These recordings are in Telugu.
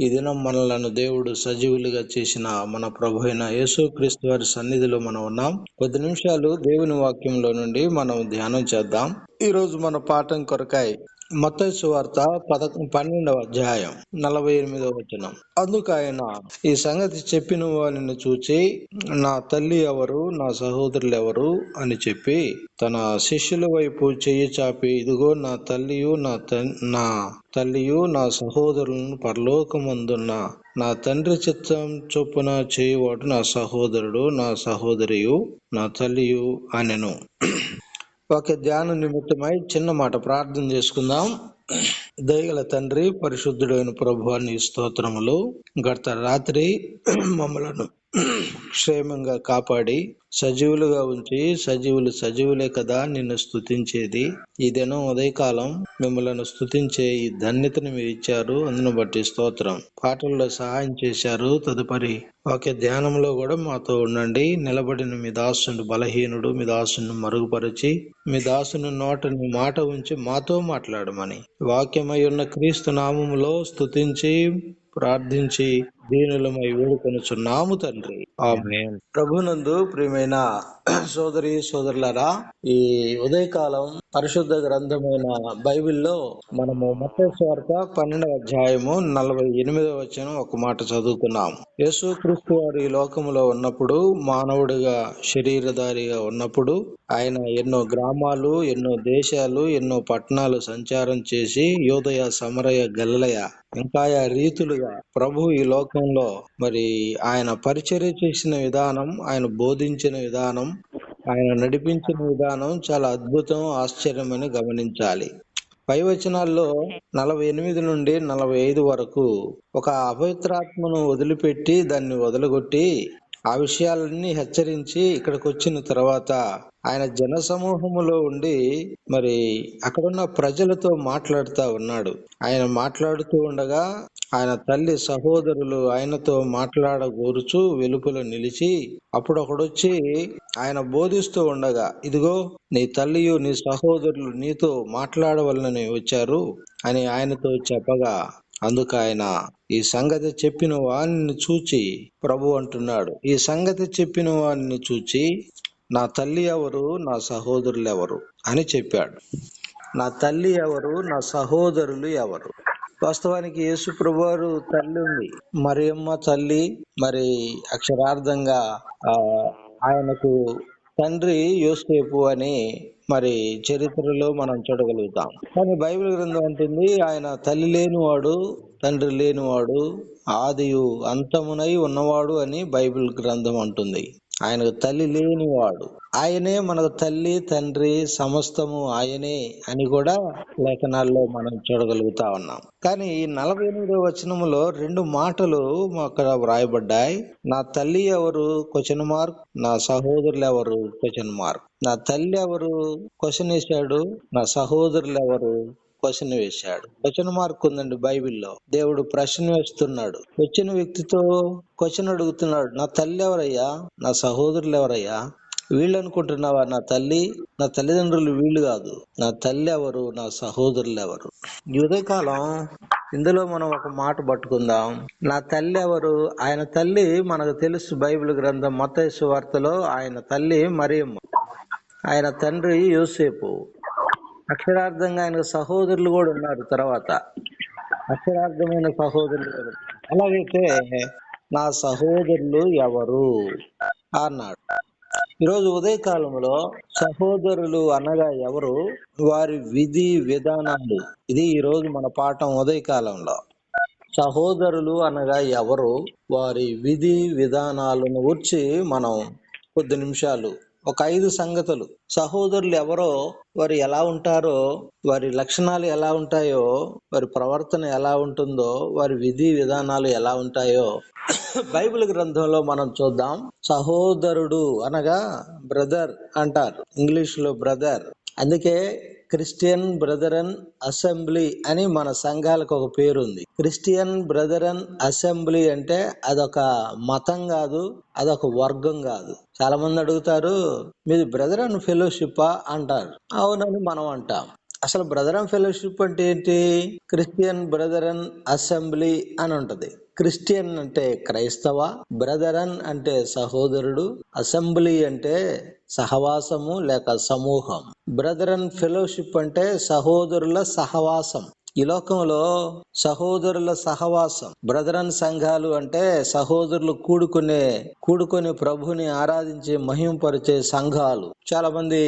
ఈ దినం మనలను దేవుడు సజీవులుగా చేసిన మన ప్రభు అయిన యేసుక్రీస్తు వారి సన్నిధిలో మనం ఉన్నాం. కొద్ది నిమిషాలు దేవుని వాక్యంలో నుండి మనం ధ్యానం చేద్దాం. ఈ రోజు మన పాఠం కొరకాయ మత్తయి సువార్త 12వ అధ్యాయం 48వ వచనం. అందుకు ఆయన, ఈ సంగతి చెప్పిన వారిని చూచి, నా తల్లి ఎవరు, నా సహోదరులు ఎవరు అని చెప్పి తన శిష్యుల వైపు చెయ్యి చాపి, ఇదిగో నా తల్లియు నా సహోదరులను పరలోకమందున్న నా తండ్రి చిత్తం చొప్పున చేయువాడు నా సహోదరుడు, నా సహోదరియు, నా తల్లియు అనెను. ఒక ధ్యాన నిమిత్తమై చిన్న మాట ప్రార్థన చేసుకుందాం. దయగల తండ్రి, పరిశుద్ధుడైన ప్రభువాని స్తోత్రములు. గత రాత్రి మమ్మలను క్షేమంగా కాపాడి సజీవులుగా ఉంచి, సజీవులే కదా నిన్ను స్తుతించేది. ఈ దినం ఉదయకాలం మిమ్మల్ని స్తుతించే ఈ ధన్యతను మీరు ఇచ్చారు, అందును బట్టి స్తోత్రం. పాటల్లో సహాయం చేశారు. తదుపరి ఒక ధ్యానంలో కూడా మాతో ఉండండి. నిలబడిన మీ దాసుని బలహీనుడు, మీ దాసుని మరుగుపరిచి, మీ దాసుని నోటని మాట ఉంచి మాతో మాట్లాడమని వాక్యమై ఉన్న క్రీస్తు నామములో స్తుతించి ప్రార్థించి దీనులమై వేడుకొనుచున్నాము తండ్రి, ఆమేన్. ప్రభునందు ప్రియమైన సోదరి సోదరులారా, ఈ ఉదయకాలం పరిశుద్ధ గ్రంథమైన బైబిల్లో మనము మత్తయి సువార్త 12వ అధ్యాయము 48వ వచనం ఒక మాట చదువుకున్నాం. యేసుక్రీస్తు వారు ఈ లోకములో ఉన్నప్పుడు, మానవుడిగా శరీరధారిగా ఉన్నప్పుడు ఆయన ఎన్నో గ్రామాలు, ఎన్నో దేశాలు, ఎన్నో పట్టణాలు సంచారం చేసి యూదయ, సమరయ, గలిలయ ఇంకా రీతులుగా ప్రభు ఈ లోకంలో మరి ఆయన పరిచర్య చేసిన విధానం, ఆయన బోధించిన విధానం, ఆయన నడిపించిన విధానం చాలా అద్భుతం, ఆశ్చర్యమని గమనించాలి. పై వచనాల్లో 48 నుండి 45 వరకు ఒక అపవిత్రాత్మను వదిలిపెట్టి దాన్ని వదలగొట్టి ఆ విషయాలన్నీ హెచ్చరించి ఇక్కడికి వచ్చిన తర్వాత ఆయన జన సమూహములో ఉండి మరి అక్కడున్న ప్రజలతో మాట్లాడుతూ ఉన్నాడు. ఆయన మాట్లాడుతూ ఉండగా ఆయన తల్లి సహోదరులు ఆయనతో మాట్లాడగోరుచు వెలుపల నిలిచి, అప్పుడు ఒకడొచ్చి ఆయన బోధిస్తూ ఉండగా, ఇదిగో నీ తల్లియు నీ సహోదరులు నీతో మాట్లాడవలనని వచ్చారు అని ఆయనతో చెప్పగా, అందుకు ఆయన, ఈ సంగతి చెప్పిన వారిని చూచి ప్రభు అంటున్నాడు, ఈ సంగతి చెప్పిన వారిని చూచి నా తల్లి ఎవరు, నా సహోదరులు ఎవరు అని చెప్పాడు. నా తల్లి ఎవరు, నా సహోదరులు ఎవరు? వాస్తవానికి యేసు ప్రభువారు తల్లి ఉంది, మరియమ్మ తల్లి. మరి అక్షరార్థంగా ఆయనకు తండ్రి యోసేపు అని మరి చరిత్రలో మనం చూడగలుగుతాం. కానీ బైబిల్ గ్రంథం అంటుంది ఆయన తల్లి లేనివాడు, తండ్రి లేనివాడు, ఆదియు అంతమునై ఉన్నవాడు అని బైబిల్ గ్రంథం అంటుంది. ఆయనకు తల్లి లేనివాడు, ఆయనే మనకు తల్లి, తండ్రి, సమస్తము ఆయనే అని కూడా లేఖనాల్లో మనం చూడగలుగుతా ఉన్నాం. కానీ ఈ 48వ వచనములో 2 మాటలు అక్కడ వ్రాయబడ్డాయి. నా తల్లి ఎవరు క్వశ్చన్ మార్క్, నా సహోదరులు ఎవరు క్వశ్చన్ మార్క్. నా తల్లి ఎవరు క్వశ్చన్ వేశాడు, నా సహోదరులు ఎవరు క్వశ్చన్ వేశాడు. క్వశ్చన్ మార్క్ ఉందండి బైబిల్లో. దేవుడు ప్రశ్న వేస్తున్నాడు, వచ్చిన వ్యక్తితో క్వశ్చన్ అడుగుతున్నాడు, నా తల్లి ఎవరయ్యా, నా సహోదరులు ఎవరయ్యా? వీళ్ళు అనుకుంటున్నావా నా తల్లి? నా తల్లిదండ్రులు వీళ్ళు కాదు. నా తల్లి ఎవరు, నా సహోదరులు ఎవరు? ఈ ఉదయకాలం ఇందులో మనం ఒక మాట పట్టుకుందాం. నా తల్లి ఎవరు? ఆయన తల్లి మనకు తెలుసు, బైబిల్ గ్రంథం మత్తయి సువార్తలో ఆయన తల్లి మరియమ్మ, ఆయన తండ్రి యోసేపు. అక్షరార్థంగా ఆయనకు సహోదరులు కూడా ఉన్నారు. తర్వాత అక్షరార్థమైన సహోదరులు కూడా. అలాగైతే నా సహోదరులు ఎవరు అన్నాడు. ఈరోజు ఉదయకాలంలో సహోదరులు అనగా ఎవరు, వారి విధి విధానాలు, ఇది ఈరోజు మన పాఠం. ఉదయకాలంలో సహోదరులు అనగా ఎవరు, వారి విధి విధానాలను గురించి మనం కొద్ది నిమిషాలు ఒక 5 సంగతులు, సహోదరులు ఎవరో, వారు ఎలా ఉంటారో, వారి లక్షణాలు ఎలా ఉంటాయో, వారి ప్రవర్తన ఎలా ఉంటుందో, వారి విధి విధానాలు ఎలా ఉంటాయో బైబిల్ గ్రంథంలో మనం చూద్దాం. సహోదరుడు అనగా బ్రదర్ అంటారు, ఇంగ్లీష్ లో బ్రదర్. అందుకే క్రిస్టియన్ బ్రదరన్ అసెంబ్లీ అని మన సంఘాలకు ఒక పేరు ఉంది. క్రిస్టియన్ బ్రదరన్ అసెంబ్లీ అంటే అదొక మతం కాదు, అదొక వర్గం కాదు. చాలా మంది అడుగుతారు, మీది బ్రదరన్ ఫెలోషిప్పా అంటారు. అవునని మనం అంటాం. అసలు బ్రదర్ అండ్ ఫెలోషిప్ అంటే ఏంటి? క్రిస్టియన్ బ్రదరన్ అసెంబ్లీ అని ఉంటది. క్రిస్టియన్ అంటే క్రైస్తవ, బ్రదరన్ అంటే సహోదరుడు, అసెంబ్లీ అంటే సహవాసము లేక సమూహం. బ్రదరన్ ఫెలోషిప్ అంటే సహోదరుల సహవాసం. ఈ లోకంలో సహోదరుల సహవాసం. బ్రదరన్ సంఘాలు అంటే సహోదరులు కూడుకొని ప్రభుని ఆరాధించి మహింపరిచే సంఘాలు. చాలా మంది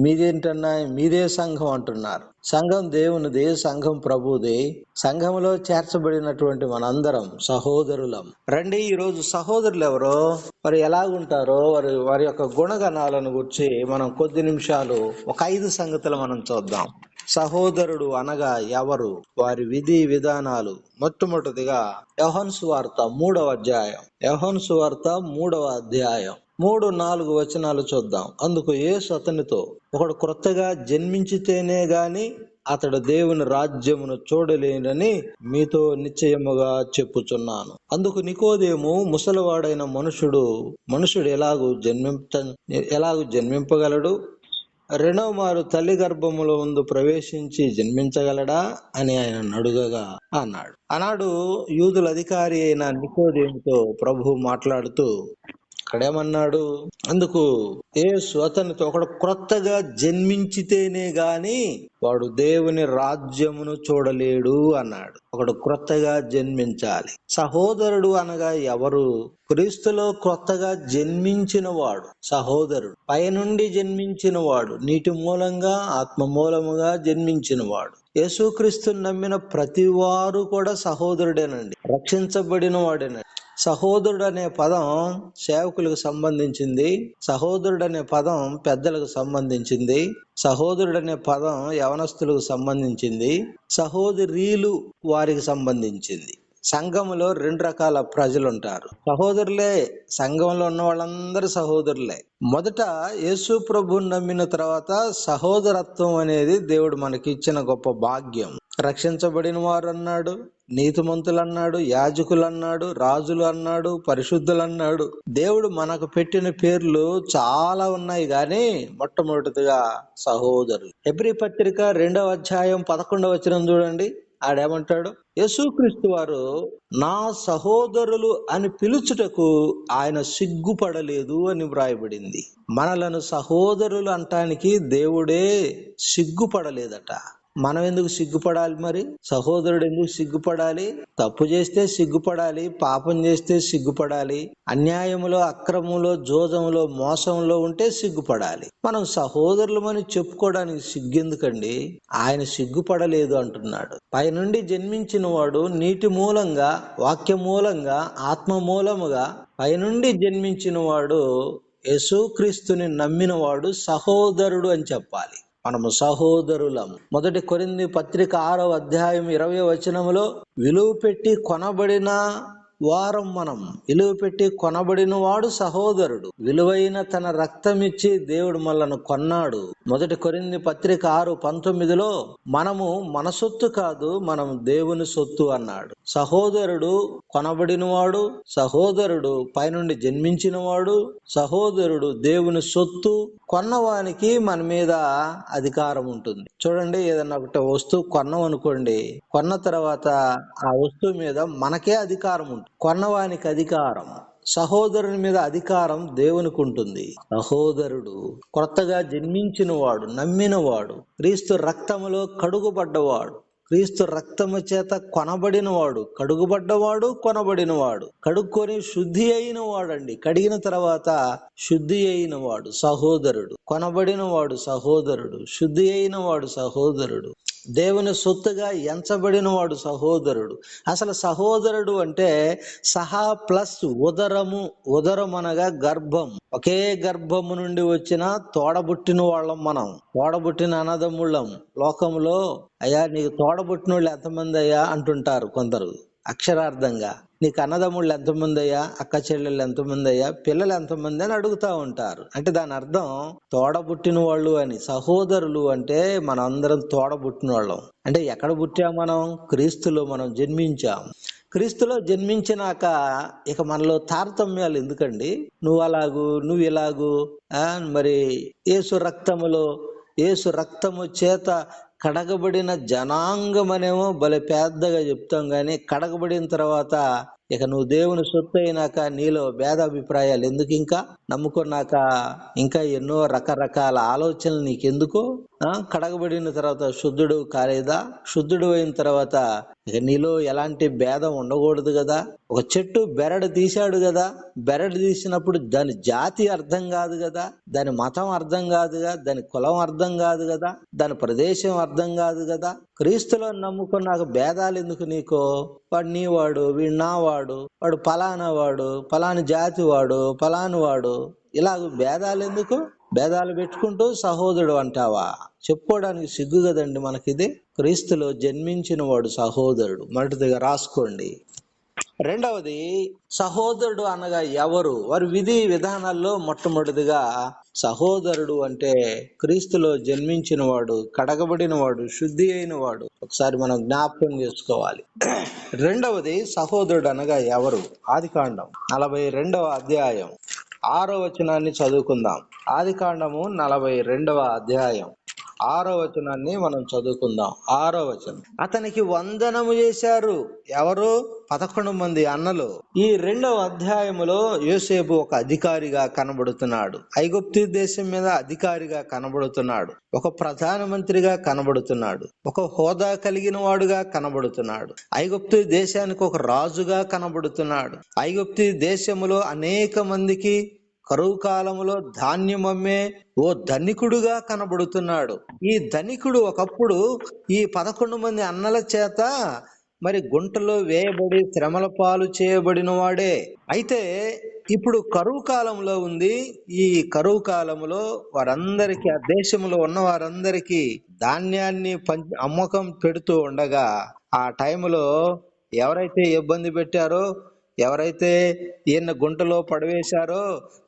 మీదేంటన్నా మీదే సంఘం అంటున్నారు. సంఘం దేవునిది, సంఘం ప్రభుది. సంఘంలో చేర్చబడినటువంటి మనందరం సహోదరులం. రండి, ఈ రోజు సహోదరులు ఎవరో, వారు ఎలాగుంటారో, వారి యొక్క గుణగణాలను గురించి మనం కొద్ది నిమిషాలు ఒక 5 సంగతులు మనం చూద్దాం. సహోదరుడు అనగా ఎవరు, వారి విధి విధానాలు. మొట్టమొదటిగా యోహాను సువార్త 3వ అధ్యాయం. యోహాను సువార్త 3వ అధ్యాయం 3-4 వచనాలు చూద్దాం. అందుకు యేసు అతనితో, ఒకడు క్రొత్తగా జన్మించితేనే గాని అతడు దేవుని రాజ్యమును చూడలేనని మీతో నిశ్చయముగా చెప్పుచున్నాను. అందుకు నికోదేము, ముసలివాడైన మనుషుడు ఎలాగు జన్మింపగలడు? రెండవ మారు తల్లి గర్భములో ముందు ప్రవేశించి జన్మించగలడా అని ఆయన అడుగగా అన్నాడు. ఆనాడు యూదుల అధికారి అయిన నికోదేముతో ప్రభు మాట్లాడుతూ అక్కడేమన్నాడు? అందుకు యేసు అతనితో, ఒకడు క్రొత్తగా జన్మించితేనే గాని వాడు దేవుని రాజ్యమును చూడలేడు అన్నాడు. ఒకడు క్రొత్తగా జన్మించాలి. సహోదరుడు అనగా ఎవరు? క్రీస్తులో క్రొత్తగా జన్మించిన వాడు సహోదరుడు. పైనుండి జన్మించిన వాడు, నీటి మూలంగా ఆత్మ మూలముగా జన్మించిన వాడు. యేసుక్రీస్తుని నమ్మిన ప్రతి వారు కూడా సహోదరుడేనండి, రక్షించబడిన వాడేనండి. సహోదరుడు అనే పదం సేవకులకు సంబంధించింది. సహోదరుడు అనే పదం పెద్దలకు సంబంధించింది. సహోదరుడు అనే పదం యవనస్తులకు సంబంధించింది. సహోదరీలు వారికి సంబంధించింది. సంఘంలో 2 రకాల ప్రజలు ఉంటారు. సహోదరులే, సంఘంలో ఉన్న వాళ్ళందరూ సహోదరులే. మొదట యేసు ప్రభువుని నమ్మిన తర్వాత సహోదరత్వం అనేది దేవుడు మనకి ఇచ్చిన గొప్ప భాగ్యం. రక్షించబడిన వారు అన్నాడు, నీతిమంతులు అన్నాడు, యాజకులు అన్నాడు, రాజులు అన్నాడు, పరిశుద్ధులు అన్నాడు. దేవుడు మనకు పెట్టిన పేర్లు చాలా ఉన్నాయి, గాని మొట్టమొదటిగా సహోదరులు. హెబ్రీ పత్రిక 2వ అధ్యాయం 11వ వచనం చూడండి. ఆడేమంటాడు? యేసుక్రీస్తు వారు నా సహోదరులు అని పిలుచుటకు ఆయన సిగ్గుపడలేదు అని వ్రాయబడింది. మనలను సహోదరులు అంటానికి దేవుడే సిగ్గుపడలేదట. మనం ఎందుకు సిగ్గుపడాలి? మరి సహోదరుడు ఎందుకు సిగ్గుపడాలి? తప్పు చేస్తే సిగ్గుపడాలి, పాపం చేస్తే సిగ్గుపడాలి, అన్యాయములో, అక్రమంలో, జోజంలో, మోసంలో ఉంటే సిగ్గుపడాలి. మనం సహోదరులమని చెప్పుకోవడానికి సిగ్గెందుకండి? ఆయన సిగ్గుపడలేదు అంటున్నాడు. పైనుండి జన్మించిన వాడు నీటి మూలంగా, వాక్య మూలంగా, ఆత్మ మూలముగా పైనుండి జన్మించిన వాడు, యేసుక్రీస్తుని నమ్మిన వాడు సహోదరుడు అని చెప్పాలి. మనము సహోదరులం. 1 కొరింథీ పత్రిక 6వ అధ్యాయం 20వ వచనములో, విలువ పెట్టి కొనబడిన వారం మనం. విలువ పెట్టి కొనబడిన వాడు సహోదరుడు. విలువైన తన రక్తమిచ్చి దేవుడు మనల్ని కొన్నాడు. 1 కొరింథీ పత్రిక 6:19లో, మనము మన సొత్తు కాదు, మనం దేవుని సొత్తు అన్నాడు. సహోదరుడు కొనబడినవాడు, సహోదరుడు పైనుండి జన్మించిన వాడు, సహోదరుడు దేవుని సొత్తు. కొన్నవానికి మన మీద అధికారం ఉంటుంది. చూడండి, ఏదన్నా ఒకటి వస్తువు కొన్నాం అనుకోండి, కొన్న తర్వాత ఆ వస్తువు మీద మనకే అధికారం ఉంటుంది. కొన్నవానికి అధికారం, సహోదరుని మీద అధికారం దేవునికి ఉంటుంది. సహోదరుడు కొత్తగా జన్మించిన వాడు, నమ్మినవాడు, క్రీస్తు రక్తములో కడుగుబడ్డవాడు, క్రీస్తు రక్తము చేత కొనబడినవాడు, కడుగుబడ్డవాడు, కొనబడినవాడు, కడుక్కొని శుద్ధి అయిన వాడండి. కడిగిన తర్వాత శుద్ధి అయిన వాడు సహోదరుడు. కొనబడిన వాడు సహోదరుడు, శుద్ధి అయిన వాడు సహోదరుడు, దేవుని సొత్తుగా ఎంచబడిన వాడు సహోదరుడు. అసలు సహోదరుడు అంటే సహా ప్లస్ ఉదరము. ఉదరం అనగా గర్భం. ఒకే గర్భము నుండి వచ్చిన తోడబుట్టిన వాళ్ళం మనం, తోడబుట్టిన అన్నదమ్ముళ్ళం. లోకంలో అయ్యా నీకు తోడబుట్టిన వాళ్ళు ఎంతమంది అయ్యా అంటుంటారు కొందరు అక్షరార్థంగా. నీకు అన్నదమ్ముళ్ళు ఎంతమంది అయ్యా, అక్క చెల్లెళ్ళు ఎంతమంది అయ్యా, పిల్లలు ఎంతమంది అని అడుగుతా ఉంటారు. అంటే దాని అర్థం తోడబుట్టిన వాళ్ళు అని. సహోదరులు అంటే మనం అందరం తోడబుట్టిన వాళ్ళం. అంటే ఎక్కడ పుట్టాం మనం? క్రీస్తులో మనం జన్మించాం. క్రీస్తులో జన్మించినాక ఇక మనలో తారతమ్యాలు ఎందుకండి? నువ్వు అలాగు, నువ్వు ఇలాగు. మరి యేసు రక్తము చేత కడగబడిన జనాంగం అనేమో భలే పెద్దగా చెప్తాం గాని, కడగబడిన తర్వాత ఇక నువ్వు దేవుని సొత్తు అయినాక నీలో భేదాభిప్రాయాలు ఎందుకు? ఇంకా నమ్ముకున్నాక ఇంకా ఎన్నో రకరకాల ఆలోచనలు నీకెందుకు? కడగబడిన తర్వాత శుద్ధుడు కాలేదా? శుద్ధుడు అయిన తర్వాత ఇక నీలో ఎలాంటి భేదం ఉండకూడదు కదా. ఒక చెట్టు బెరడు తీశాడు కదా, బెరడు తీసినప్పుడు దాని జాతి అర్థం కాదు కదా, దాని మతం అర్థం కాదుగా, దాని కులం అర్థం కాదు కదా, దాని ప్రదేశం అర్థం కాదు కదా. క్రీస్తులో నమ్ముకున్నాక భేదాలు ఎందుకు నీకు? వాడు నీ వాడు, వీడు నా వాడు, వాడు పలానా వాడు, పలాని జాతి వాడు, పలాని వాడు, ఇలాగ భేదాలు ఎందుకు? భేదాలు పెట్టుకుంటూ సహోదరుడు అంటావా? చెప్పుకోవడానికి సిగ్గు కదండి మనకిది. క్రీస్తులో జన్మించిన వాడు సహోదరుడు. మొదటిదిగా రాసుకోండి. రెండవది, సహోదరుడు అనగా ఎవరు? వారి విధి విధానాల్లో మొట్టమొదటిదిగా సహోదరుడు అంటే క్రీస్తులో జన్మించిన వాడు, కడగబడిన వాడు, శుద్ధి అయిన వాడు. ఒకసారి మనం జ్ఞాపకం చేసుకోవాలి. రెండవది, సహోదరుడు అనగా ఎవరు? ఆదికాండం 42వ అధ్యాయం 6వ వచనాన్ని చదువుకుందాం. ఆదికాండము 42వ అధ్యాయం 6వ వచనాన్ని మనం చదువుకుందాం. 6వ వచనం. అతనికి వందనము చేశారు. ఎవరు? 11 మంది అన్నలు. ఈ 2వ అధ్యాయములో యోసేపు ఒక అధికారిగా కనబడుతున్నాడు. ఐగుప్తు దేశం మీద అధికారిగా కనబడుతున్నాడు. ఒక ప్రధానమంత్రిగా కనబడుతున్నాడు. ఒక హోదా కలిగిన వాడుగా కనబడుతున్నాడు. ఐగుప్తు దేశానికి ఒక రాజుగా కనబడుతున్నాడు. ఐగుప్తు దేశములో అనేక మందికి కరువు కాలంలో ధాన్యం అమ్మే ఓ ధనికుడుగా కనబడుతున్నాడు. ఈ ధనికుడు ఒకప్పుడు ఈ 11 మంది అన్నల చేత మరి గుంటలో వేయబడి శ్రమల పాలు చేయబడిన వాడే. అయితే ఇప్పుడు కరువు కాలంలో ఉంది. ఈ కరువు కాలంలో వారందరికీ, ఆ దేశంలో ఉన్న వారందరికీ ధాన్యాన్ని అమ్మకం పెడుతూ ఉండగా, ఆ టైంలో ఎవరైతే ఇబ్బంది పెట్టారో, ఎవరైతే ఈయన గుంటలో పడవేశారో,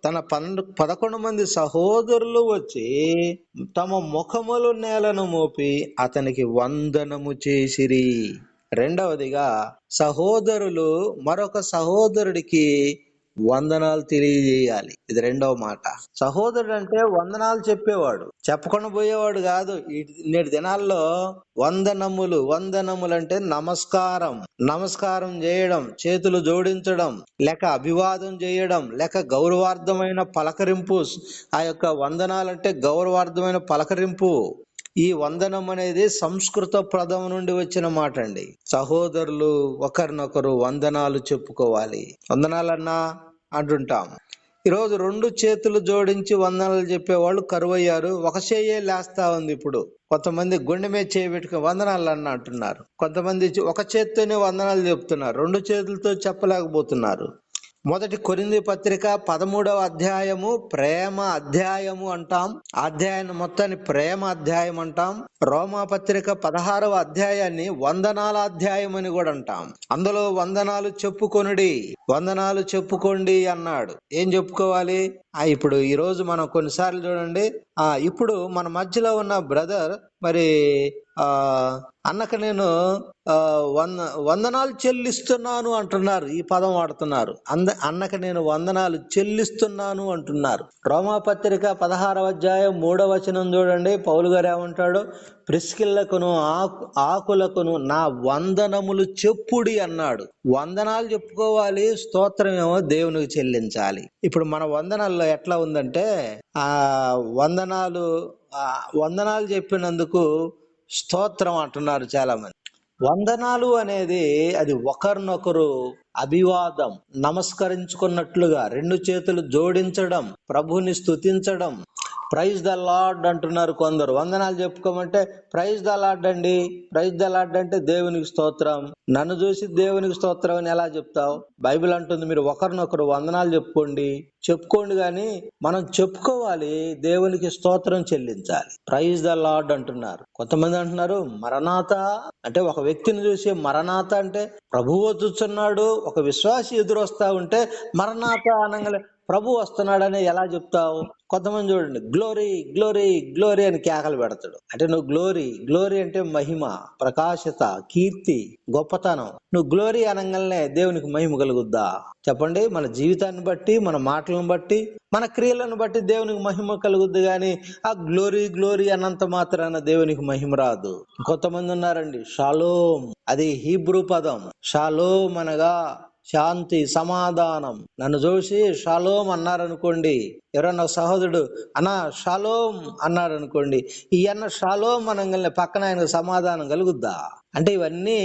తన 11 మంది సహోదరులు వచ్చి తమ ముఖములు నేలను మోపి అతనికి వందనము చేసిరి. రెండవదిగా, సహోదరులు మరొక సహోదరుడికి వందనాలు తెలియజేయాలి. ఇది రెండవ మాట. సహోదరుడు అంటే వందనాలు చెప్పేవాడు, చెప్పకుండా పోయేవాడు కాదు. నేటి దినాల్లో వందనములు అంటే నమస్కారం చేయడం, చేతులు జోడించడం, లేక అభివాదం చేయడం, లేక గౌరవార్థమైన పలకరింపు. ఆ యొక్క వందనాలంటే గౌరవార్థమైన పలకరింపు. ఈ వందనం అనేది సంస్కృత పదం నుండి వచ్చిన మాట అండి. సహోదరులు ఒకరినొకరు వందనాలు చెప్పుకోవాలి. వందనాలన్నా అంటుంటాం. ఈరోజు 2 చేతులు జోడించి వందనాలు చెప్పేవాళ్ళు కరువయ్యారు. ఒక చెయ్యే లేస్తా ఉంది. ఇప్పుడు కొంతమంది గుండె మీద చేయబెట్టుకుని వందనాలు అన్న అంటున్నారు. కొంతమంది ఒక చేత్తోనే వందనాలు చెప్తున్నారు, 2 చేతులతో చెప్పలేకపోతున్నారు. మొదటి కొరింథీ పత్రిక 13వ అధ్యాయము ప్రేమ అధ్యాయము అంటాం. అధ్యాయాన్ని మొత్తాన్ని ప్రేమ అధ్యాయం అంటాం. రోమా పత్రిక 16వ అధ్యాయాన్ని వందనాల అధ్యాయం అని కూడా అంటాం. అందులో వందనాలు చెప్పుకోండి అన్నాడు. ఏం చెప్పుకోవాలి? ఇప్పుడు ఈ రోజు మనం కొన్నిసార్లు చూడండి, ఇప్పుడు మన మధ్యలో ఉన్న బ్రదర్ మరి అన్నకు నేను వందనాలు చెల్లిస్తున్నాను అంటున్నారు. ఈ పదం వాడుతున్నారు. అన్నకు నేను వందనాలు చెల్లిస్తున్నాను అంటున్నారు. రోమా పత్రిక 16వ అధ్యాయం 3వ వచనం చూడండి. పౌలు గారు ఏమంటాడు? ప్రిస్కిల్లకును ఆకులకును నా వందనములు చెప్పుడి అన్నాడు. వందనాలు చెప్పుకోవాలి, స్తోత్రం ఏమో దేవునికి చెల్లించాలి. ఇప్పుడు మన వందనాల్లో ఎట్లా ఉందంటే, వందనాలు చెప్పినందుకు స్తోత్రం అంటున్నారు చాలా మంది. వందనాలు అనేది అది ఒకరినొకరు అభివాదం, నమస్కరించుకున్నట్లుగా 2 చేతులు జోడించడం, ప్రభుని స్తుతించడం. ప్రైజ్ ద లార్డ్ అంటున్నారు కొందరు. వందనాలు చెప్పుకోమంటే ప్రైజ్ ద లార్డ్ అండి. ప్రైజ్ ద లార్డ్ అంటే దేవునికి స్తోత్రం. నన్ను చూసి దేవునికి స్తోత్రం అని ఎలా చెప్తావు? బైబిల్ అంటుంది మీరు ఒకరినొకరు వందనాలు చెప్పుకోండి కానీ మనం చెప్పుకోవాలి, దేవునికి స్తోత్రం చెల్లించాలి. ప్రైజ్ ద లార్డ్ అంటున్నారు. కొంతమంది అంటున్నారు మరణాత అంటే, ఒక వ్యక్తిని చూసి మరణాత అంటే ప్రభువు వచ్చుచున్నాడు. ఒక విశ్వాసి ఎదురొస్తా ఉంటే మరణాత అనగానే ప్రభు వస్తున్నాడని ఎలా చెప్తావు? కొంతమంది చూడండి, గ్లోరీ గ్లోరీ గ్లోరీ అని కేకలు పెడతాడు. అంటే నువ్వు గ్లోరీ గ్లోరీ అంటే మహిమ, ప్రకాశత, కీర్తి, గొప్పతనం. నువ్వు గ్లోరీ అనగానే దేవునికి మహిమ కలుగుద్దా? చెప్పండి. మన జీవితాన్ని బట్టి, మన మాటలను బట్టి, మన క్రియలను బట్టి దేవునికి మహిమ కలుగుద్ది, కానీ ఆ గ్లోరీ గ్లోరీ అన్నంత మాత్రాన దేవునికి మహిమ రాదు. కొంతమంది ఉన్నారండి, షాలోమ్, అది హీబ్రూ పదం. షాలోమ్ అనగా శాంతి, సమాధానం. నన్ను చూసి షాలోమ్ అన్నారనుకోండి, ఎవరన్నా సహోదరుడు అన్నా షాలోమ్ అన్నాడు అనుకోండి, ఈ అన్న షాలోమ్ అనగానే పక్కన ఆయనకు సమాధానం కలుగుద్దా? అంటే ఇవన్నీ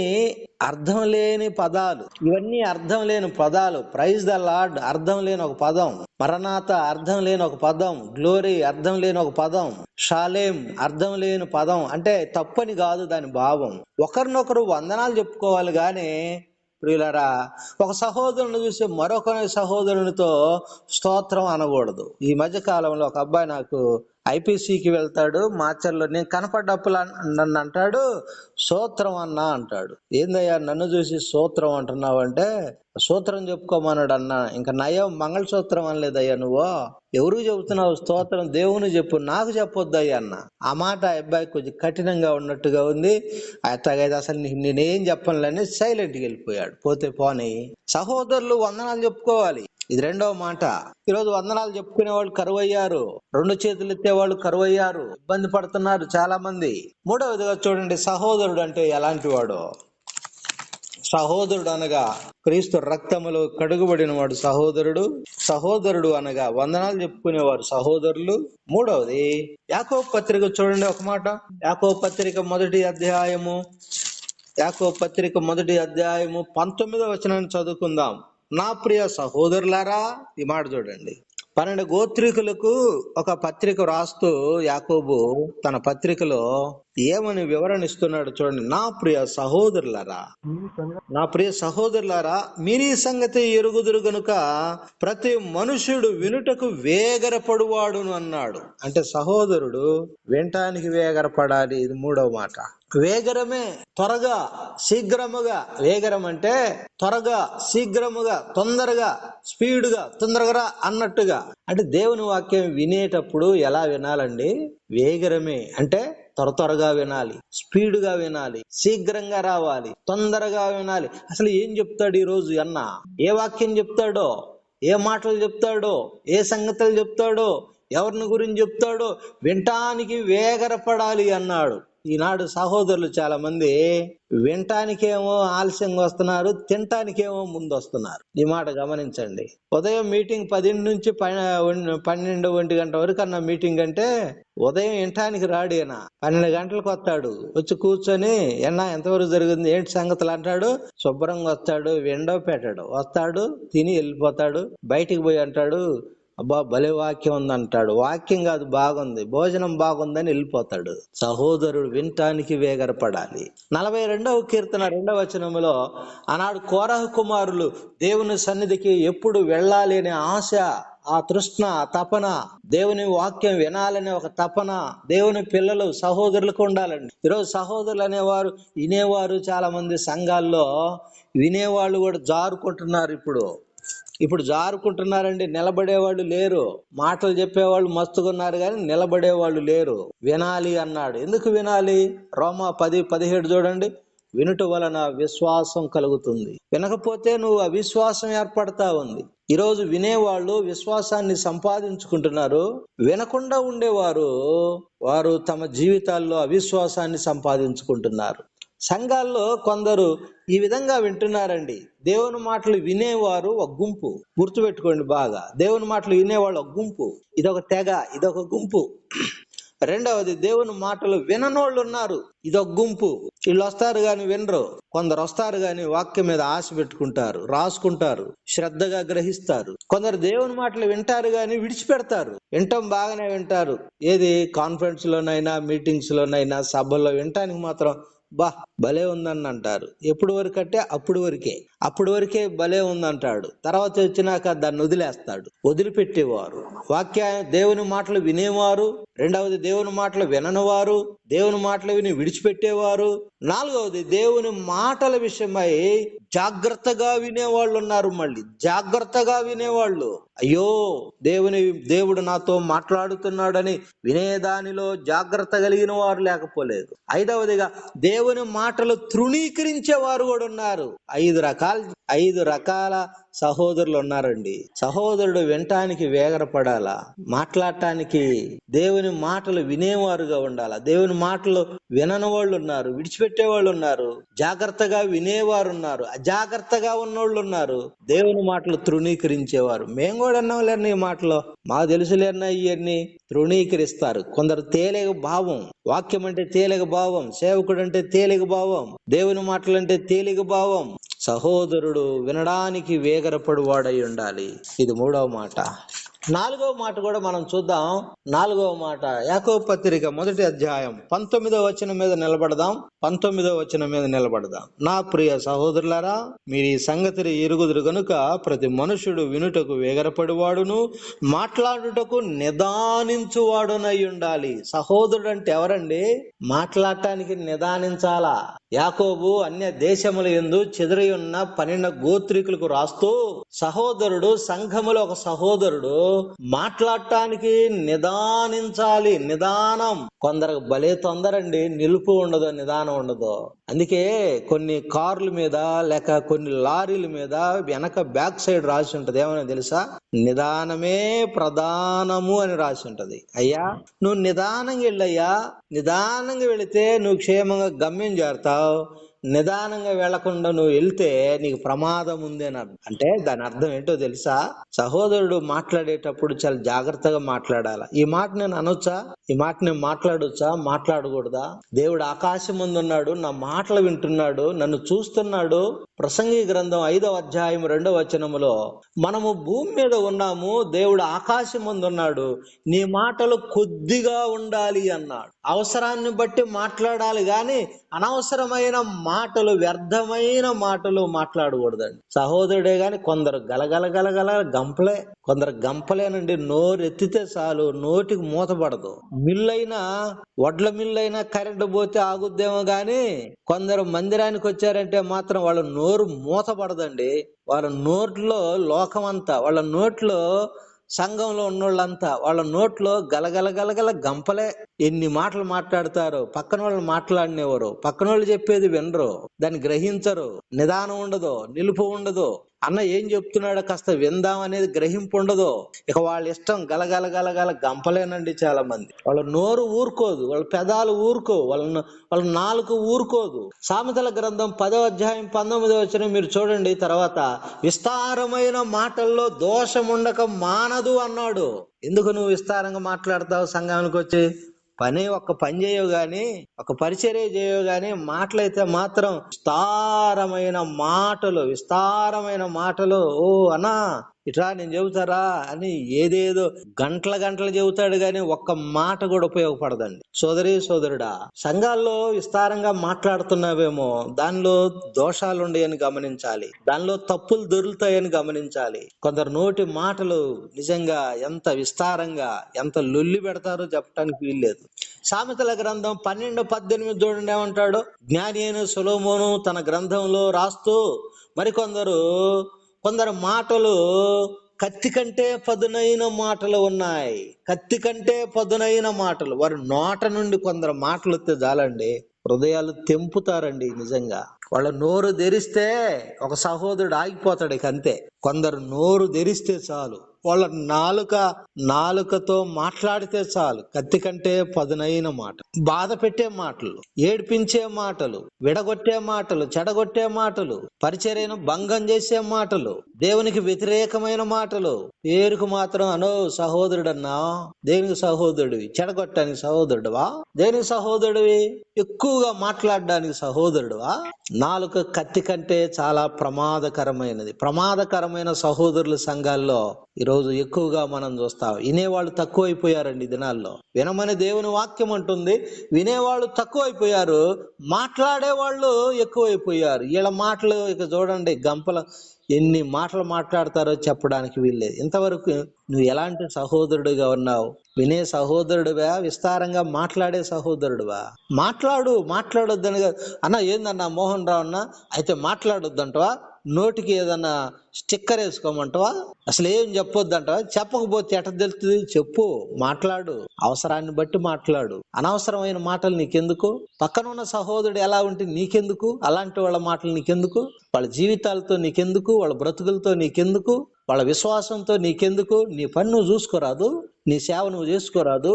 అర్థం లేని పదాలు. ప్రైజ్ ద లార్డ్ అర్థం లేని ఒక పదం, మరణాత అర్థం లేని ఒక పదం, గ్లోరీ అర్థం లేని ఒక పదం, షాలేం అర్థం లేని పదం. అంటే తప్పని కాదు దాని భావం. ఒకరినొకరు వందనాలు చెప్పుకోవాలి, గాని ప్రియులారా, ఒక సహోదరుని చూసి మరొక సహోదరునితో స్తోత్రం అనకూడదు. ఈ మధ్య కాలంలో ఒక అబ్బాయి నాకు ఐపీసీకి వెళ్తాడు, మాచర్లో, నేను కనపడ్డప్పుడు నన్ను అంటాడు, సూత్రం అన్నా అంటాడు. ఏందయ్యా నన్ను చూసి సూత్రం అంటున్నావు అంటే, సూత్రం చెప్పుకోమన్నాడు అన్న. ఇంకా నయం మంగళసూత్రం అనలేదయ్యా నువ్వు, ఎవరు చెబుతున్నావు స్తోత్రం? దేవుని చెప్పు, నాకు చెప్పొద్దయ్యా అన్న. ఆ మాట ఆ అబ్బాయి కొంచెం కఠినంగా ఉన్నట్టుగా ఉంది. అట్లాగైతే అసలు నేనేం చెప్పనులేని సైలెంట్కి వెళ్ళిపోయాడు. పోతే పోనీ, సహోదరులు వందనాలు చెప్పుకోవాలి. ఇది రెండవ మాట. ఈరోజు వందనాలు చెప్పుకునే వాళ్ళు కరువయ్యారు, రెండు చేతులు ఎత్తే వాళ్ళు కరువయ్యారు, ఇబ్బంది పడుతున్నారు చాలా మంది. మూడవదిగా చూడండి, సహోదరుడు అంటే ఎలాంటి వాడు? సహోదరుడు అనగా క్రీస్తు రక్తములో కడుగుబడిన వాడు సహోదరుడు. సహోదరుడు అనగా వందనాలు చెప్పుకునేవారు సహోదరులు. మూడవది, యాకోబు పత్రిక చూడండి ఒక మాట. యాకోబు పత్రిక మొదటి అధ్యాయము 19వ వచనాన్ని చదువుకుందాం. నా ప్రియ సహోదరులారా, ఈ మాట చూడండి. 12 గోత్రికులకు ఒక పత్రిక రాస్తూ యాకోబు తన పత్రికలో ఏమని వివరణ ఇస్తున్నాడు చూడండి. నా ప్రియ సహోదరులారా, మీరు ఈ సంగతి ఎరుగుదురు గనుక ప్రతి మనుష్యుడు వినుటకు వేగరపడువాడును అన్నాడు. అంటే సహోదరుడు వినటానికి వేగరపడాలి. ఇది మూడవ మాట. వేగరమే, త్వరగా, శీఘ్రముగా. వేగరం అంటే త్వరగా, శీఘ్రముగా, తొందరగా, స్పీడ్గా, తొందరగా అన్నట్టుగా. అంటే దేవుని వాక్యం వినేటప్పుడు ఎలా వినాలండి? వేగరమే అంటే త్వరగా వినాలి, స్పీడ్గా వినాలి, శీఘ్రంగా రావాలి, తొందరగా వినాలి. అసలు ఏం చెప్తాడు ఈరోజు అన్న? ఏ వాక్యం చెప్తాడో, ఏ మాటలు చెప్తాడో, ఏ సంగతులు చెప్తాడో, ఎవరిని గురించి చెప్తాడో వినటానికి వేగరపడాలి అన్నాడు. ఈనాడు సహోదరులు చాలా మంది వినటానికేమో ఆలస్యంగా వస్తున్నారు, తినటానికేమో ముందు వస్తున్నారు. ఈ మాట గమనించండి. ఉదయం మీటింగ్ 10 నుంచి 12 గంట వరకు అన్న మీటింగ్ అంటే ఉదయం వినటానికి రాడేనా? 12 గంటలకు వస్తాడు, వచ్చి కూర్చొని ఎంతవరకు జరిగింది, ఏంటి సంగతులు అంటాడు. శుభ్రంగా వస్తాడు, విండో పెట్టాడు, వస్తాడు, తిని వెళ్ళిపోతాడు. బయటికి పోయి అంటాడు, అబ్బా భలే వాక్యం ఉందంటాడు. వాక్యం కాదు, బాగుంది, భోజనం బాగుందని వెళ్ళిపోతాడు. సహోదరుడు వినటానికి వేగరపడాలి. 42వ కీర్తన 2వ వచనములో, ఆనాడు కోరహు కుమారులు దేవుని సన్నిధికి ఎప్పుడు వెళ్ళాలి అనే ఆశ, ఆ తృష్ణ, ఆ తపన, దేవుని వాక్యం వినాలనే ఒక తపన దేవుని పిల్లలు సహోదరులకు ఉండాలండి. ఈరోజు సహోదరులు అనేవారు, వినేవారు చాలా మంది సంఘాల్లో, వినేవాళ్ళు కూడా జారుకుంటున్నారు. ఇప్పుడు జారుకుంటున్నారండి. నిలబడేవాళ్ళు లేరు. మాటలు చెప్పేవాళ్ళు మస్తుగున్నారు కానీ నిలబడేవాళ్ళు లేరు. వినాలి అన్నాడు. ఎందుకు వినాలి? రోమా 10:17 చూడండి. వినుట వలన విశ్వాసం కలుగుతుంది, వినకపోతే నువ్వు అవిశ్వాసం ఏర్పడతా ఉంది. ఈరోజు వినేవాళ్ళు విశ్వాసాన్ని సంపాదించుకుంటున్నారు, వినకుండా ఉండేవారు వారు తమ జీవితాల్లో అవిశ్వాసాన్ని సంపాదించుకుంటున్నారు. సంఘాల్లో కొందరు ఈ విధంగా వింటున్నారండి. దేవుని మాటలు వినేవారు ఒక గుంపు, గుర్తుపెట్టుకోండి బాగా. దేవుని మాటలు వినేవాళ్ళు ఒక గుంపు, ఇదొక తెగ, ఇదొక గుంపు. రెండవది, దేవుని మాటలు విననోళ్ళు ఉన్నారు, ఇదొక గుంపు. వీళ్ళు వస్తారు గాని వినరు. కొందరు వస్తారు గాని వాక్యం మీద ఆశ పెట్టుకుంటారు, రాసుకుంటారు, శ్రద్ధగా గ్రహిస్తారు. కొందరు దేవుని మాటలు వింటారు గాని విడిచిపెడతారు. వింటాం బాగానే వింటారు, ఏది కాన్ఫరెన్స్ లోనైనా, మీటింగ్స్ లోనైనా, సభల్లో వినటానికి మాత్రం భలే ఉందని అంటారు. ఎప్పుడు వరకు అంటే అప్పుడు వరకే భలే ఉందంటాడు. తర్వాత వచ్చినాక దాన్ని వదిలేస్తాడు. వదిలిపెట్టేవారు, దేవుని మాటలు వినేవారు. రెండవది, దేవుని మాటలు విననివారు, దేవుని మాటలు విని విడిచిపెట్టేవారు. నాలుగవది, దేవుని మాటల విషయమై జాగ్రత్తగా వినేవాళ్ళు ఉన్నారు. మళ్ళీ జాగ్రత్తగా వినేవాళ్ళు. అయ్యో, దేవుడు నాతో మాట్లాడుతున్నాడని వినేదానిలో జాగ్రత్త కలిగిన వారు లేకపోలేదు. ఐదవదిగా, దేవుని మాటలు తృణీకరించే వారు కూడా ఉన్నారు. ఐదు రకాల సహోదరులు ఉన్నారండి. సహోదరుడు వినటానికి వేగరపడాలా, మాట్లాడటానికి దేవుని మాటలు వినేవారుగా ఉండాలా. దేవుని మాటలు వినని వాళ్ళు ఉన్నారు, విడిచిపెట్టే వాళ్ళు ఉన్నారు, జాగ్రత్తగా వినేవారు ఉన్నారు, అజాగ్రత్తగా ఉన్నోళ్ళు ఉన్నారు, దేవుని మాటలు తృణీకరించేవారు. మేము కూడా అన్నాంలేని ఈ మాటలు, మాకు తెలుసులేనా ఇవన్నీ తృణీకరిస్తారు. కొందరు తేలిక భావం, వాక్యం అంటే తేలిక భావం, సేవకుడు అంటే తేలిక భావం, దేవుని మాటలు అంటే తేలిక భావం. సహోదరుడు వినడానికి వేగరపడు వాడై ఉండాలి. ఇది మూడవ మాట. నాలుగవ మాట కూడా మనం చూద్దాం. నాలుగవ మాట యాకోబు పత్రిక 1వ అధ్యాయం 19వ వచనం మీద నిలబడదాం. 19వ వచనం మీద నిలబడదాం. నా ప్రియ సహోదరులారా, మీరు ఈ సంగతిని ఎరుగుదురు గనుక ప్రతి మనుషుడు వినుటకు వేగరపడివాడును మాట్లాడుటకు నిదానించువాడునై ఉండాలి. సహోదరుడు అంటే ఎవరండి? మాట్లాడటానికి నిదానించాలా. యాకోబు అన్య దేశముల యందు చెదరి ఉన్న 12 గోత్రికులకు రాస్తూ, సహోదరుడు, సంఘములో ఒక సహోదరుడు మాట్లాడటానికి నిదానించాలి. నిదానం. కొందరికి భలే తొందరండి, నిలుపు ఉండదు, నిదానం ఉండదు. అందుకే కొన్ని కార్ల మీద లేక కొన్ని లారీల మీద వెనక బ్యాక్ సైడ్ రాసి ఉంటది. ఏమైనా తెలుసా? నిదానమే ప్రధానము అని రాసి ఉంటది. అయ్యా, నువ్వు నిదానంగా వెళ్ళయ్యా, నిదానంగా వెళితే నువ్వు క్షేమంగా గమ్యం చేరుతావు. నిదానంగా వెళ్లకుండా నువ్వు వెళ్తే నీకు ప్రమాదం ఉంది అని అర్థం. అంటే దాని అర్థం ఏంటో తెలుసా? సహోదరుడు మాట్లాడేటప్పుడు చాలా జాగ్రత్తగా మాట్లాడాలి. ఈ మాట నేను అనొచ్చా? ఈ మాట నేను మాట్లాడొచ్చా? మాట్లాడకూడదా? దేవుడు ఆకాశం ముందు ఉన్నాడు, నా మాటలు వింటున్నాడు, నన్ను చూస్తున్నాడు. ప్రసంగి గ్రంథం 5వ అధ్యాయం 2వ వచనములో, మనము భూమి మీద ఉన్నాము, దేవుడు ఆకాశం ముందు ఉన్నాడు, నీ మాటలు కొద్దిగా ఉండాలి అన్నాడు. అవసరాన్ని బట్టి మాట్లాడాలి గాని అనవసరమైన మాటలు, వ్యర్థమైన మాటలు మాట్లాడకూడదండి. సహోదరుడే గాని కొందరు గలగల గంపలే. కొందరు గంపలేనండి, నోరెత్తితే చాలు నోటికి మూతపడదు. మిల్లైనా, వడ్ల మిల్లైనా కరెంటు పోతే ఆగుద్దేమో గాని కొందరు మందిరానికి వచ్చారంటే మాత్రం వాళ్ళ నోరు మూతపడదండి. వాళ్ళ నోట్లో లోకమంతా, వాళ్ళ నోట్లో సంఘంలో ఉన్నోళ్ళంతా, వాళ్ళ నోట్లో గలగల గంపలే. ఎన్ని మాటలు మాట్లాడతారు. పక్కన వాళ్ళు మాట్లాడినేవారు, పక్కన వాళ్ళు చెప్పేది వినరు, దాన్ని గ్రహించరు. నిదానం ఉండదు, నిలుపు ఉండదు. అన్న ఏం చెప్తున్నాడో కాస్త విందాం అనేది గ్రహింపు ఉండదు. ఇక వాళ్ళ ఇష్టం గలగల గంపలేనండి. చాలా మంది వాళ్ళ నోరు ఊరుకోదు, వాళ్ళ పెదాలు ఊరుకోవు, వాళ్ళ నాలుక ఊరుకోదు. సామెతల గ్రంథం 10వ అధ్యాయం 19వ వచనం మీరు చూడండి. తర్వాత, విస్తారమైన మాటల్లో దోషం ఉండక మానదు అన్నాడు. ఎందుకు నువ్వు విస్తారంగా మాట్లాడతావు? సంఘానికి వచ్చి ఒక్క పని చేయవు గాని, ఒక పరిచర్య చేయవు గాని, మాటలైతే మాత్రం విస్తారమైన మాటలు. ఓ అన్నా ఇట్లా నేను చెబుతారా అని ఏదేదో గంటలు చెబుతాడు గాని ఒక్క మాట కూడా ఉపయోగపడదండి. సోదరుడా, సంఘాల్లో విస్తారంగా మాట్లాడుతున్నావేమో, దానిలో దోషాలు ఉండేయని గమనించాలి, దానిలో తప్పులు దొరుకుతాయని గమనించాలి. కొందరు నోటి మాటలు నిజంగా ఎంత విస్తారంగా, ఎంత లొల్లి పెడతారో చెప్పడానికి వీల్లేదు. సామెతల గ్రంథం 12:18 చూడండి ఏమంటాడు. జ్ఞాని అయిన సొలొమోను తన గ్రంథంలో రాస్తూ, కొందరు మాటలు కత్తి కంటే పదునైన మాటలు ఉన్నాయి. కత్తి కంటే పదునైన మాటలు. వారి నోట నుండి కొందరు మాటలు వస్తే చాలండి, హృదయాలు తెంపుతారండి. నిజంగా వాళ్ళ నోరు తెరిస్తే ఒక సహోదరుడు ఆగిపోతాడు. ఇక అంతే. కొందరు నోరు తెరిస్తే చాలు, వాళ్ళ నాలుకతో మాట్లాడితే చాలు, కత్తి కంటే పదునైన మాట, బాధ పెట్టే మాటలు, ఏడ్పించే మాటలు, విడగొట్టే మాటలు, చెడగొట్టే మాటలు, పరిచర్యను భంగం చేసే మాటలు, దేవునికి వ్యతిరేకమైన మాటలు. పేరుకు మాత్రం అనో సహోదరుడన్నా, దేనికి సహోదరుడివి? చెడగొట్టడానికి సహోదరుడువా? దేనికి సహోదరుడివి? ఎక్కువగా మాట్లాడడానికి సహోదరుడువా? నాలుక కత్తి కంటే చాలా ప్రమాదకరమైన సహోదరుల సంఘాల్లో ఈరోజు ఎక్కువగా మనం చూస్తాం. వినేవాళ్ళు తక్కువైపోయారండి ఈ దినాల్లో. వినమని దేవుని వాక్యం అంటుంది, వినేవాళ్ళు తక్కువైపోయారు, మాట్లాడే వాళ్ళు ఎక్కువైపోయారు. వీళ్ళ మాటలు ఇక చూడండి, ఎన్ని మాటలు మాట్లాడతారో చెప్పడానికి వీల్లేదు. ఇంతవరకు నువ్వు ఎలాంటి సహోదరుడిగా ఉన్నావు? వినే సహోదరుడివా, విస్తారంగా మాట్లాడే సహోదరుడివా? మాట్లాడొద్దని కాదు. అన్న ఏందన్నా మోహన్ రావు అన్న, అయితే మాట్లాడొద్దంటవా? నోటికి ఏదన్నా స్టిక్కర్ వేసుకోమంటావా? అసలు ఏం చెప్పొద్దంటవా? చెప్పకపోతే ఎట తెలుస్తుంది? చెప్పు, మాట్లాడు, అవసరాన్ని బట్టి మాట్లాడు. అనవసరమైన మాటలు నీకెందుకు? పక్కనున్న సహోదరుడు ఎలా ఉంటే నీకెందుకు? అలాంటి వాళ్ళ మాటలు నీకెందుకు? వాళ్ళ జీవితాలతో నీకెందుకు? వాళ్ళ బ్రతుకులతో నీకెందుకు? వాళ్ళ విశ్వాసంతో నీకెందుకు? నీ పని నువ్వు చూసుకోరాదు? నీ సేవ నువ్వు చేసుకోరాదు?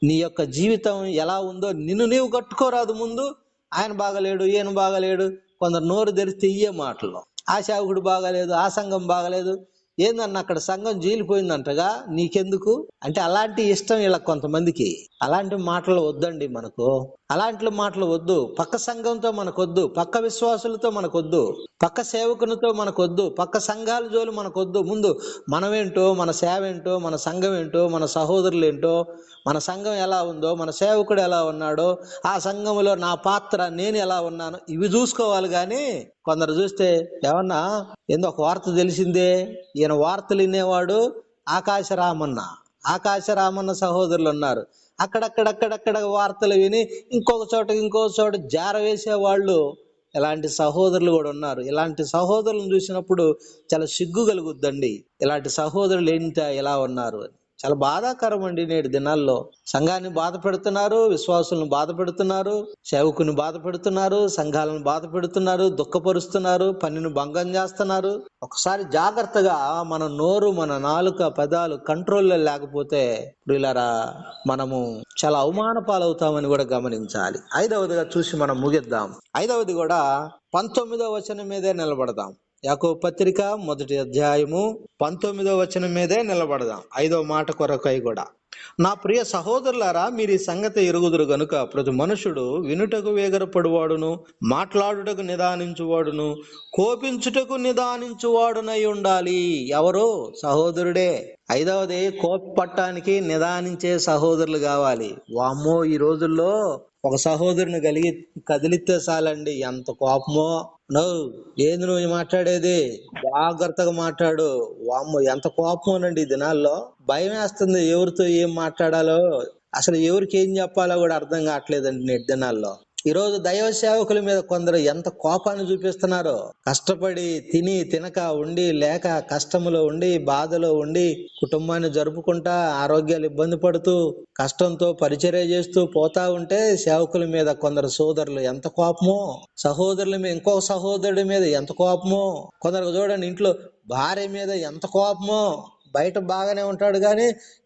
నీ యొక్క జీవితం ఎలా ఉందో నిన్ను నీవు కట్టుకోరాదు ముందు? ఆయన బాగలేడు, ఈయన బాగలేడు, కొందరు నోరు తెరిస్తే ఇయ్యే మాటలు. ఆ సేవకుడు బాగాలేదు, ఆ సంఘం బాగలేదు, ఏందన్న అక్కడ సంఘం జీలిపోయిందంటగా, నీకెందుకు? అంటే అలాంటి ఇష్టం ఇలా కొంతమందికి. అలాంటి మాటలు వద్దండి మనకు. అలాంటి మాటలు వద్దు. పక్క సంఘంతో మనకొద్దు, పక్క విశ్వాసులతో మనకొద్దు, పక్క సేవకునితో మనకొద్దు, పక్క సంఘాల జోలు మనకొద్దు. ముందు మనమేంటో, మన సేవ ఏంటో, మన సంఘం ఏంటో, మన సహోదరులు ఏంటో, మన సంఘం ఎలా ఉందో, మన సేవకుడు ఎలా ఉన్నాడో, ఆ సంఘంలో నా పాత్ర నేను ఎలా ఉన్నాను, ఇవి చూసుకోవాలి. కానీ కొందరు చూస్తే ఏమన్నా ఏందో ఒక వార్త తెలిసిందే, ఈయన వార్తలు వినేవాడు ఆకాశరామన్న సహోదరులు ఉన్నారు. అక్కడక్కడక్కడక్కడ వార్తలు విని ఇంకొక చోట జార వేసే వాళ్ళు, ఇలాంటి సహోదరులు కూడా ఉన్నారు. ఇలాంటి సహోదరులను చూసినప్పుడు చాలా సిగ్గు కలుగుద్దండి. ఇలాంటి సహోదరులు ఏంటా ఎలా ఉన్నారు అని. చాలా బాధాకరం అండి. నేటి దినాల్లో సంఘాన్ని బాధ పెడుతున్నారు, విశ్వాసులను బాధ పెడుతున్నారు, సేవకుని బాధ పెడుతున్నారు, సంఘాలను బాధ పెడుతున్నారు, దుఃఖపరుస్తున్నారు, పనిని భంగం చేస్తున్నారు. ఒకసారి జాగ్రత్తగా మన నోరు, మన నాలుక, పెదాలు కంట్రోల్లో లేకపోతే వీళ్ళరా మనము చాలా అవమాన పాలవుతామని కూడా గమనించాలి. 5వదిగా చూసి మనం ముగిద్దాం. 5వది కూడా 19వ వచనం మీదే నిలబడదాం. యాకోబు పత్రిక 1వ అధ్యాయము 19వ వచనం మీదే నిలబడదాం. 5వ మాట కొరకై కూడా, నా ప్రియ సహోదరులారా, మీరు ఈ సంగతి ఎరుగుదురు గనుక ప్రతి మనుషుడు వినుటకు వేగరపడువాడును, మాట్లాడుటకు నిదానించువాడును, కోపించుటకు నిదానించువాడునై ఉండాలి. ఎవరు? సహోదరుడే. 5వది, కోపపట్టానికి నిదానించే సహోదరులు కావాలి. వామ్మో, ఈ రోజుల్లో ఒక సహోదరుని కదిలిస్తే చాలండి, ఎంత కోపమో. ఏంది నువ్వు మాట్లాడేది? జాగ్రత్తగా మాట్లాడు. వామ్మో, ఎంత కోపమోనండి ఈ దినాల్లో. భయం వేస్తుంది ఎవరితో ఏం మాట్లాడాలో, అసలు ఎవరికి ఏం చెప్పాలో కూడా అర్థం కావట్లేదండి నేటి దినాల్లో. ఈరోజు దైవ సేవకుల మీద కొందరు ఎంత కోపాన్ని చూపిస్తున్నారో. కష్టపడి తిని తినక ఉండి, లేక కష్టములో ఉండి, బాధలో ఉండి, కుటుంబాన్ని జరుపుకుంటా, ఆరోగ్యాలు ఇబ్బంది పడుతూ, కష్టంతో పరిచర్య చేస్తూ పోతా ఉంటే సేవకుల మీద కొందరు సోదరులు ఎంత కోపమో, సహోదరుల మీద, ఇంకొక సహోదరుడి మీద ఎంత కోపమో. కొందరు చూడండి, ఇంట్లో భార్య మీద ఎంత కోపమో. బయట బాగానే ఉంటాడు కానీ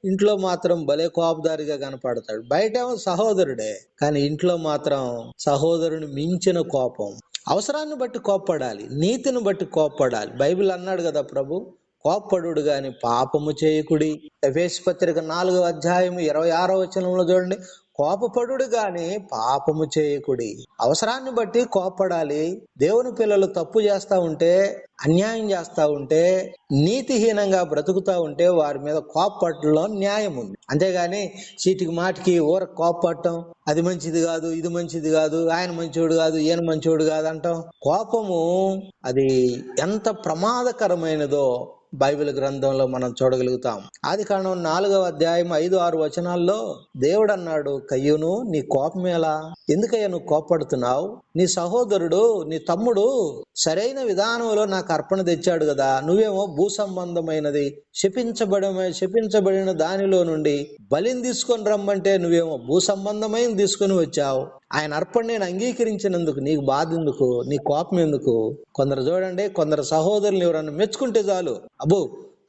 ఇంట్లో మాత్రం భలే కోపదారిగా కనపడతాడు. బయట ఏమో సహోదరుడే, కానీ ఇంట్లో మాత్రం సహోదరుని మించిన కోపం. అవసరాన్ని బట్టి కోప్పడాలి, నీతిని బట్టి కోప్పడాలి. బైబిల్ అన్నాడు కదా ప్రభు, కోప్పడు గాని పాపము చేయకుడి. ఎఫెసీ పత్రిక 4వ అధ్యాయం 26వ వచనంలో చూడండి, కోపపడు గాని పాపము చేయకుడి. అవసరాన్ని బట్టి కోప్పడాలి. దేవుని పిల్లలు తప్పు చేస్తా ఉంటే, అన్యాయం చేస్తా ఉంటే, నీతిహీనంగా బ్రతుకుతా ఉంటే వారి మీద కోప్పట్టడంలో న్యాయం ఉంది. అంతేగాని చీటికి మాటికి ఊర కోప్పట్టడం, అది మంచిది కాదు, ఇది మంచిది కాదు, ఆయన మంచోడు కాదు, ఈయన మంచోడు కాదు అంటాం. కోపము అది ఎంత ప్రమాదకరమైనదో బైబిల్ గ్రంథంలో మనం చూడగలుగుతాం. ఆదికాండం 4వ అధ్యాయం 5-6 వచనాల్లో దేవుడు అన్నాడు, కయ్యూను, నీ కోపం ఎలా? ఎందుకయ్యా నువ్వు కోప్పడుతున్నావు? నీ సహోదరుడు, నీ తమ్ముడు సరైన విధానంలో నాకు అర్పణ తెచ్చాడు కదా, నువ్వేమో భూ సంబంధమైనది శపించబడిన దానిలో నుండి బలిని తీసుకొని రమ్మంటే నువ్వేమో భూ సంబంధమైన తీసుకొని వచ్చావు. ఆయన అర్పణ నేను అంగీకరించినందుకు నీకు బాధ ఎందుకు? నీ కోపం ఎందుకు? కొందరు చూడండి, కొందరు సహోదరులు ఎవరన్నా మెచ్చుకుంటే చాలు, అబ్బో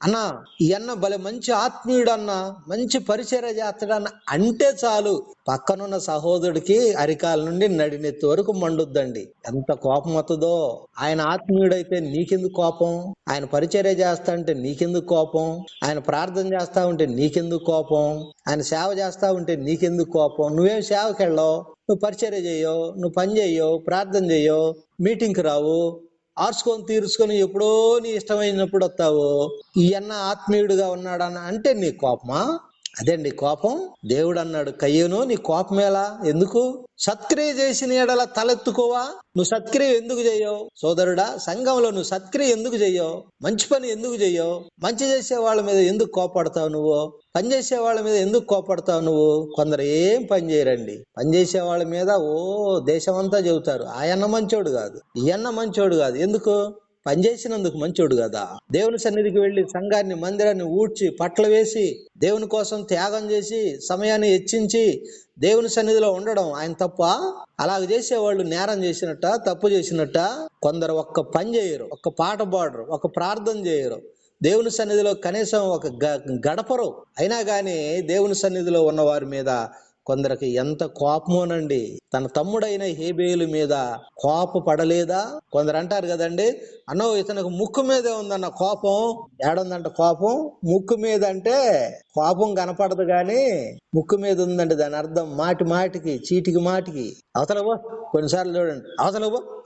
అన్నా ఈ అన్న భలే మంచి ఆత్మీయుడు అన్న, మంచి పరిచర్య చేస్తాడన్న అంటే చాలు, పక్కనున్న సహోదరుడికి అరికాల నుండి నడినెత్తి వరకు మండుద్దండి. ఎంత కోపం వస్తుందో. ఆయన ఆత్మీయుడైతే నీకెందుకు కోపం? ఆయన పరిచర్య చేస్తా ఉంటే నీకెందుకు కోపం? ఆయన ప్రార్థన చేస్తా ఉంటే నీకెందుకు కోపం? ఆయన సేవ చేస్తా ఉంటే నీకెందుకు కోపం? నువ్వేం సేవకి వెళ్ళావు, నువ్వు పరిచర్య చేయవు, నువ్వు పని చేయవు, ప్రార్థన చేయవు, మీటింగ్కి రావు, ఆర్చుకొని తీర్చుకొని ఎప్పుడో నీ ఇష్టమైనప్పుడు వస్తావు. ఈ అన్న ఆత్మీయుడుగా ఉన్నాడన్న అంటే నీ కోపమా? అదేండి కోపం. దేవుడు అన్నాడు, కయ్యూను నీ కోపం ఎలా, ఎందుకు? సత్క్రియ చేసిన ఎడల తలెత్తుకోవా? నువ్వు సత్క్రియ ఎందుకు చెయ్యవు? సోదరుడా, సంఘంలో నువ్వు సత్క్రియ ఎందుకు చెయ్యవు? మంచి పని ఎందుకు చెయ్యవు? మంచి చేసే వాళ్ళ మీద ఎందుకు కోపడతావు నువ్వు? పని చేసే వాళ్ళ మీద ఎందుకు కోపడతావు నువ్వు? కొందరు ఏం పని చేయరండి, పని చేసే వాళ్ళ మీద దేశమంతా చెబుతారు, ఆయన్న మంచోడు కాదు, ఈయన్న మంచోడు కాదు. ఎందుకు? పనిచేసినందుకు మంచోడు కదా. దేవుని సన్నిధికి వెళ్లి సంఘాన్ని, మందిరాన్ని ఊడ్చి పట్ల వేసి దేవుని కోసం త్యాగం చేసి సమయాన్ని హెచ్చించి దేవుని సన్నిధిలో ఉండడం ఆయన తప్ప? అలాగ చేసేవాళ్ళు నేరం చేసినట్ట, తప్పు చేసినట్ట? కొందరు ఒక్క పని చేయరు, ఒక్క పాట పాడరు, ఒక ప్రార్థన చేయరు, దేవుని సన్నిధిలో కనీసం ఒక గడపరు. అయినా గాని దేవుని సన్నిధిలో ఉన్న వారి మీద కొందరికి ఎంత కోపమోనండి. తన తమ్ముడైన హేబేలు మీద కోప పడలేదా? కొందరు అంటారు కదండి, అన్నో ఇతనికి ముక్కు మీదే ఉందన్న కోపం. ఏడుందంట కోపం? ముక్కు మీద. అంటే కోపం కనపడదు గాని ముక్కు మీద ఉందండి. దాని అర్థం మాటి మాటికి, చీటికి మాటికి అవతల పో. కొన్నిసార్లు చూడండి,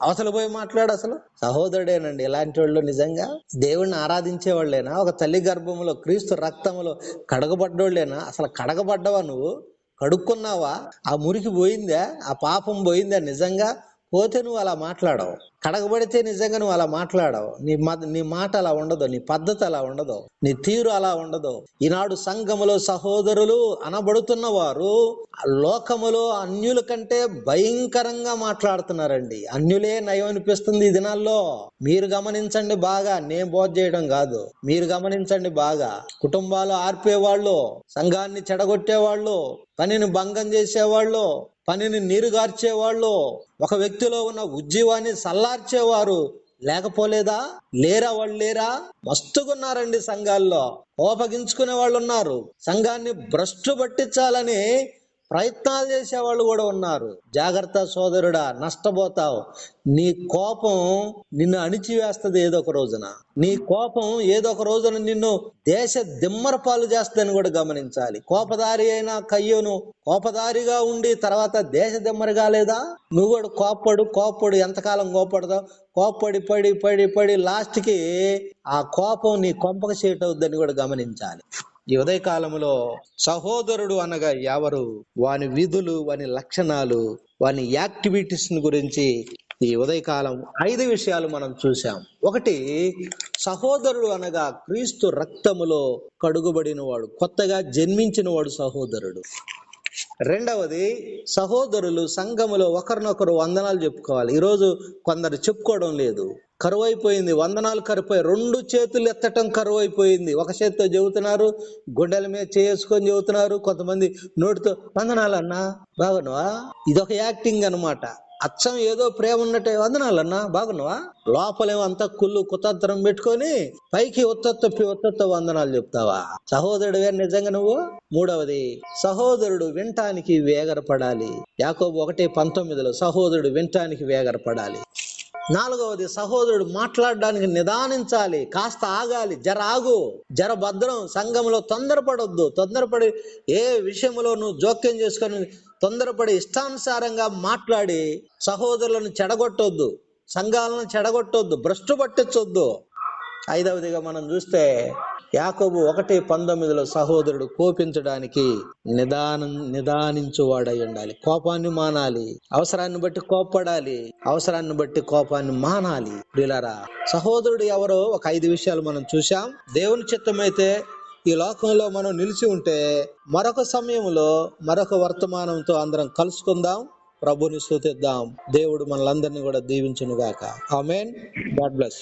అవతల పోయి మాట్లాడు. అసలు సహోదరుడేనండి ఇలాంటి వాళ్ళు. నిజంగా దేవుణ్ణి ఆరాధించే వాళ్ళేనా? ఒక తల్లి గర్భంలో క్రీస్తు రక్తంలో కడగబడ్డోళ్ళేనా? అసలు కడగబడ్డవా నువ్వు? కడుక్కున్నావా? ఆ మురికి పోయిందా? ఆ పాపం పోయిందా? నిజంగా పోతే నువ్వు అలా మాట్లాడవు. కడగబడితే నిజంగా నువ్వు అలా మాట్లాడవు. నీ మాట అలా ఉండదు, నీ పద్ధతి అలా ఉండదు, నీ తీరు అలా ఉండదు. ఈనాడు సంఘములో సహోదరులు అనబడుతున్న వారు లోకములో అన్యుల కంటే భయంకరంగా మాట్లాడుతున్నారండి. అన్యులే నయం అనిపిస్తుంది ఈ దినాల్లో. మీరు గమనించండి బాగా, నేను బోధ చేయడం కాదు, మీరు గమనించండి బాగా. కుటుంబాలు ఆర్పేవాళ్ళు, సంఘాన్ని చెడగొట్టేవాళ్ళు, పనిని భంగం చేసేవాళ్ళు, పనిని నీరుగార్చేవాళ్ళు, ఒక వ్యక్తిలో ఉన్న ఉజ్జీవాన్ని సల్లార్చేవారు లేకపోలేదా? లేరా? వాళ్ళు లేరా? మస్తుగున్నారండి సంఘాల్లో. కోపగించుకునే వాళ్ళు ఉన్నారు, సంఘాన్ని భ్రష్టు పట్టించాలని ప్రయత్నాలు చేసేవాళ్ళు కూడా ఉన్నారు. జాగ్రత్త సోదరుడా, నష్టపోతావు. నీ కోపం నిన్ను అణిచివేస్తుంది ఏదో ఒక రోజున. నీ కోపం ఏదో ఒక రోజున నిన్ను దేశ దిమ్మరపాలు చేస్తుందని కూడా గమనించాలి. కోపదారి అయిన కయ్యూను కోపదారిగా ఉండి తర్వాత దేశ దిమ్మరి కాలేదా? నువ్వు కూడా కోప్పడు. ఎంతకాలం కోపడతావు? కోప్పడి పడి పడి పడి లాస్ట్కి ఆ కోపం నీ కొంపక చేటు అవుద్దని కూడా గమనించాలి. ఈ ఉదయకాలంలో సహోదరుడు అనగా ఎవరు, వాని విధులు, వాని లక్షణాలు, వాని యాక్టివిటీస్ గురించి ఈ ఉదయకాలం 5 విషయాలు మనం చూసాం. ఒకటి, సహోదరుడు అనగా క్రీస్తు రక్తములో కడుగుబడిన వాడు, కొత్తగా జన్మించిన వాడు సహోదరుడు. రెండవది, సహోదరులు సంఘములో ఒకరినొకరు వందనాలు చెప్పుకోవాలి. ఈరోజు కొందరు చెప్పుకోవడం లేదు, కరువైపోయింది. వందనాలు కరువైపోయి 2 చేతులు ఎత్తటం కరువైపోయింది. ఒక చేతితో చెబుతున్నారు, గుండెల మీద చేసుకొని చెబుతున్నారు. కొంతమంది నోటితో వందనాలన్నా బాగున్నావా, ఇదొక యాక్టింగ్ అనమాట. అచ్చం ఏదో ప్రేమ ఉన్నట్టే వందనాలన్నా బాగున్నావా, లోపలేమో అంతా కుళ్ళు కుతంత్రం పెట్టుకొని పైకి ఒత్తొత్త వందనాలు చెప్తావా? సహోదరుడివే నిజంగా నువ్వు? మూడవది, సహోదరుడు వినటానికి వేగరపడాలి. యాకోబు 1:19 సహోదరుడు వినటానికి వేగరపడాలి. నాలుగవది, సహోదరుడు మాట్లాడడానికి నిదానించాలి, కాస్త ఆగాలి. ఆగు, భద్రం. సంఘంలో తొందరపడొద్దు. తొందరపడి ఏ విషయంలో నువ్వు జోక్యం చేసుకొని తొందరపడి ఇష్టానుసారంగా మాట్లాడి సహోదరులను చెడగొట్టొద్దు, సంఘాలను చెడగొట్టొద్దు, భ్రష్టు పట్టించొద్దు. ఐదవదిగా మనం చూస్తే యాకోబు 1:19 సహోదరుడు కోపించడానికి నిదానించువాడై ఉండాలి. కోపాన్ని మానాలి, అవసరాన్ని బట్టి కోప్పడాలి, అవసరాన్ని బట్టి కోపాన్ని మానాలి. ప్రియులారా, సహోదరుడు ఎవరో ఒక 5 విషయాలు మనం చూసాం. దేవుని చిత్తమైతే ఈ లోకంలో మనం నిలిచి ఉంటే మరొక సమయంలో మరొక వర్తమానంతో అందరం కలుసుకుందాం, ప్రభుని స్తుతిద్దాం. దేవుడు మనలందరినీ కూడా దీవించును గాక. ఆమేన్. God bless.